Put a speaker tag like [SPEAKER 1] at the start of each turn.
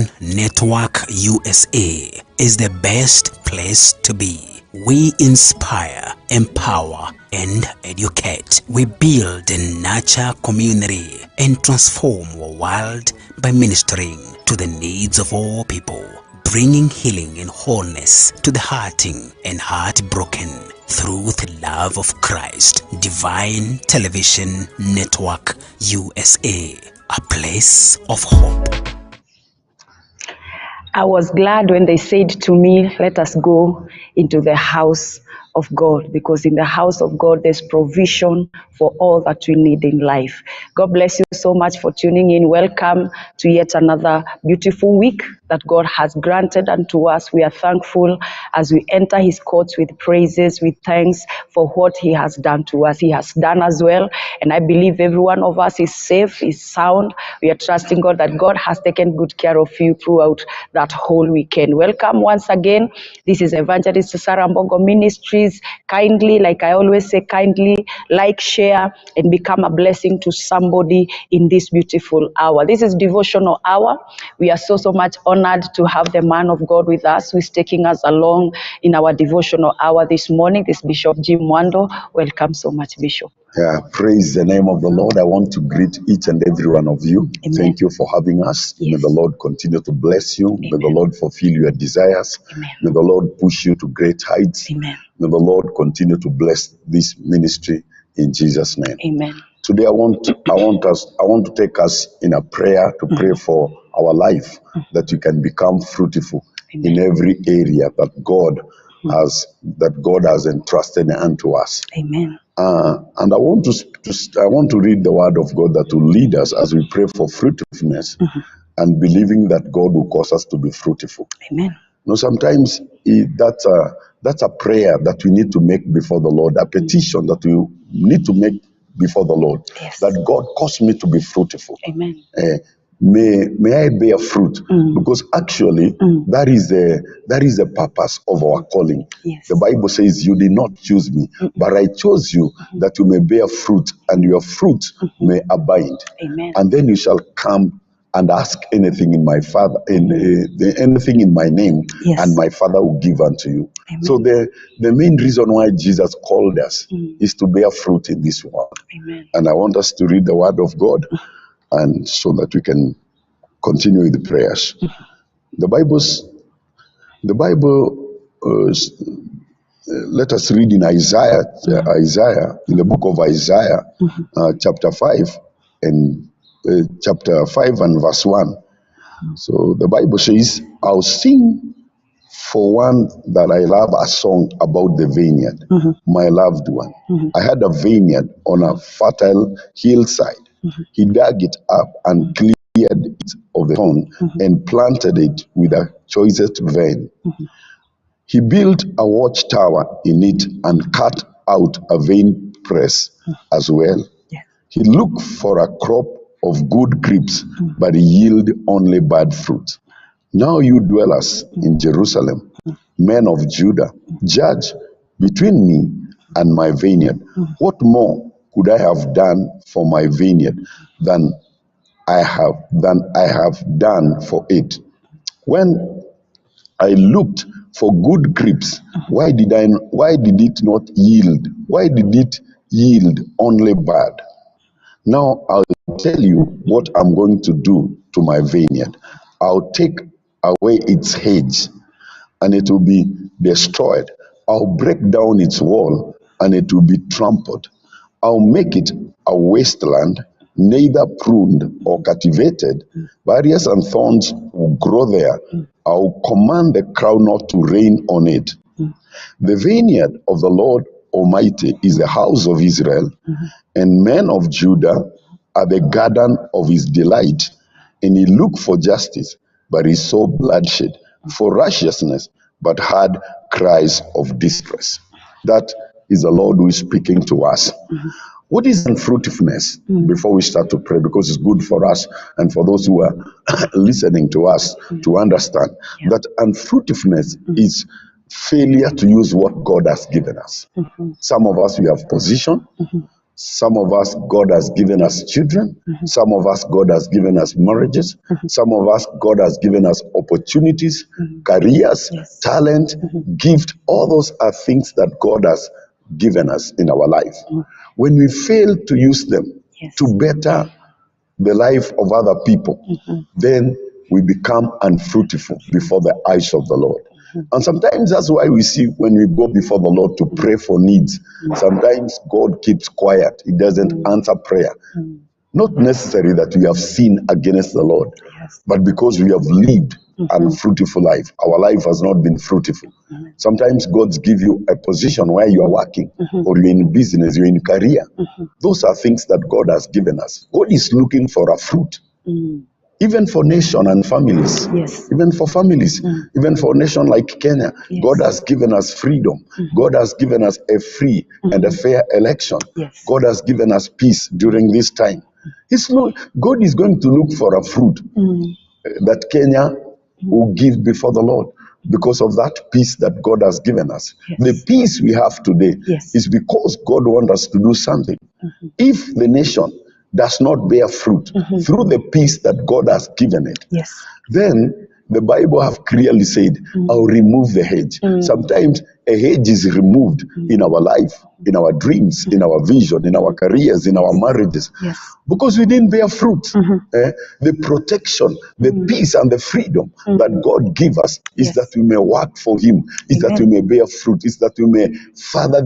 [SPEAKER 1] Television Network USA is the best place to be. We inspire, empower, and educate. We build and nurture community and transform our world by ministering to the needs of all people, bringing healing and wholeness to the hurting and heartbroken through the love of Christ. Divine Television Network USA, a place of hope.
[SPEAKER 2] I was glad when they said to me, let us go into the house of God, because in the house of God there's provision for all that we need in life. God bless you so much for tuning in. Welcome to yet another beautiful week that God has granted unto us. We are thankful as we enter his courts with praises, with thanks for what he has done to us. He has done as well, and I believe every one of us is safe, is sound. We are trusting God that God has taken good care of you throughout that whole weekend. Welcome once again. This is Evangelist Sarah Mbogo Ministries. Kindly, like I always say, kindly like, share, and become a blessing to somebody in this beautiful hour. This is Devotional Hour. We are so much honored to have the man of God with us who is taking us along in our Devotional Hour this morning. This Bishop Jim Mwando. Welcome so much, Bishop.
[SPEAKER 3] Yeah, praise the name of the Lord. I want to greet each and every one of you.
[SPEAKER 2] Amen.
[SPEAKER 3] Thank you for having us.
[SPEAKER 2] Yes.
[SPEAKER 3] May the Lord continue to bless you.
[SPEAKER 2] Amen.
[SPEAKER 3] May the Lord fulfill your desires.
[SPEAKER 2] Amen.
[SPEAKER 3] May the Lord push you to great heights.
[SPEAKER 2] Amen.
[SPEAKER 3] May the Lord continue to bless this ministry in Jesus' name.
[SPEAKER 2] Amen.
[SPEAKER 3] Today I want to take us in a prayer to pray for our life, that we can become fruitful in every area that God has entrusted unto us.
[SPEAKER 2] Amen.
[SPEAKER 3] And I want to read the word of God that will lead us as we pray for fruitfulness and believing that God will cause us to be fruitful.
[SPEAKER 2] Amen.
[SPEAKER 3] Now, sometimes that's a prayer that we need to make before the Lord, a petition that we need to make before the Lord,
[SPEAKER 2] Yes.
[SPEAKER 3] that God cause me to be fruitful.
[SPEAKER 2] Amen.
[SPEAKER 3] May I bear fruit, because actually that is the purpose of our calling.
[SPEAKER 2] Yes.
[SPEAKER 3] The Bible says, you did not choose me, but I chose you that you may bear fruit, and your fruit may abide.
[SPEAKER 2] Amen.
[SPEAKER 3] And then you shall come and ask anything in my Father, anything in my name,
[SPEAKER 2] Yes.
[SPEAKER 3] and my Father will give unto you.
[SPEAKER 2] Amen.
[SPEAKER 3] So the main reason why Jesus called us is to bear fruit in this world.
[SPEAKER 2] Amen.
[SPEAKER 3] And I want us to read the word of God, and so that we can continue with the prayers. The Bible, let us read in Isaiah, in the book of Isaiah, chapter 5 and chapter 5 and verse 1. So the Bible says, I'll sing for one that I love a song about the vineyard, my loved one. I had a vineyard on a fertile hillside. He dug it up and cleared it of the thorn and planted it with a choicest vine. He built a watchtower in it and cut out a vine press as well.
[SPEAKER 2] Yeah.
[SPEAKER 3] He looked for a crop of good grapes, but he yielded only bad fruit. Now you dwellers in Jerusalem, men of Judah, judge between me and my vineyard. What more could I have done for my vineyard than I have done for it? When I looked for good grapes, why did it not yield? Why did it yield only bad? Now I'll tell you what I'm going to do to my vineyard. I'll take away its hedge, and it will be destroyed. I'll break down its wall, and it will be trampled. I'll make it a wasteland, neither pruned or cultivated. Barriers and thorns will grow there. I'll command the crown not to reign on it. The vineyard of the Lord Almighty is the house of Israel, and men of Judah are the garden of his delight. And he looked for justice, but he saw bloodshed, for righteousness, but heard cries of distress. That is the Lord who is speaking to us. What is unfruitfulness? Before we start to pray, because it's good for us and for those who are listening to us to understand that unfruitfulness is failure to use what God has given us. Some of us, we have position. Some of us, God has given us children. Some of us, God has given us marriages. Some of us, God has given us opportunities, careers,
[SPEAKER 2] Yes.
[SPEAKER 3] talent, gift. All those are things that God has given us in our life. When we fail to use them
[SPEAKER 2] Yes.
[SPEAKER 3] to better the life of other people, then we become unfruitful before the eyes of the Lord. And sometimes that's why we see when we go before the Lord to pray for needs, sometimes God keeps quiet. He doesn't answer prayer. Not necessarily that we have sinned against the Lord,
[SPEAKER 2] Yes.
[SPEAKER 3] but because we have lived an unfruitful life. Our life has not been fruitful. Sometimes God gives you a position where you are working, or you're in business, you're in career. Those are things that God has given us. God is looking for a fruit. Even for nation and families,
[SPEAKER 2] Yes.
[SPEAKER 3] even for families, even for a nation like Kenya,
[SPEAKER 2] Yes.
[SPEAKER 3] God has given us freedom. God has given us a free and a fair election.
[SPEAKER 2] Yes.
[SPEAKER 3] God has given us peace during this time. God is going to look for a fruit that Kenya will give before the Lord because of that peace that God has given us.
[SPEAKER 2] Yes.
[SPEAKER 3] The peace we have today
[SPEAKER 2] Yes.
[SPEAKER 3] is because God wants us to do something. If the nation does not bear fruit through the peace that God has given it,
[SPEAKER 2] Yes.
[SPEAKER 3] then the Bible have clearly said, I'll remove the hedge. Sometimes a hedge is removed in our life, in our dreams, in our vision, in our careers, in our marriages,
[SPEAKER 2] Yes.
[SPEAKER 3] because we didn't bear fruit. The protection, the peace, and the freedom that God gives us is
[SPEAKER 2] Yes.
[SPEAKER 3] that we may work for Him, is that we
[SPEAKER 2] Amen.
[SPEAKER 3] may bear fruit, is that we may further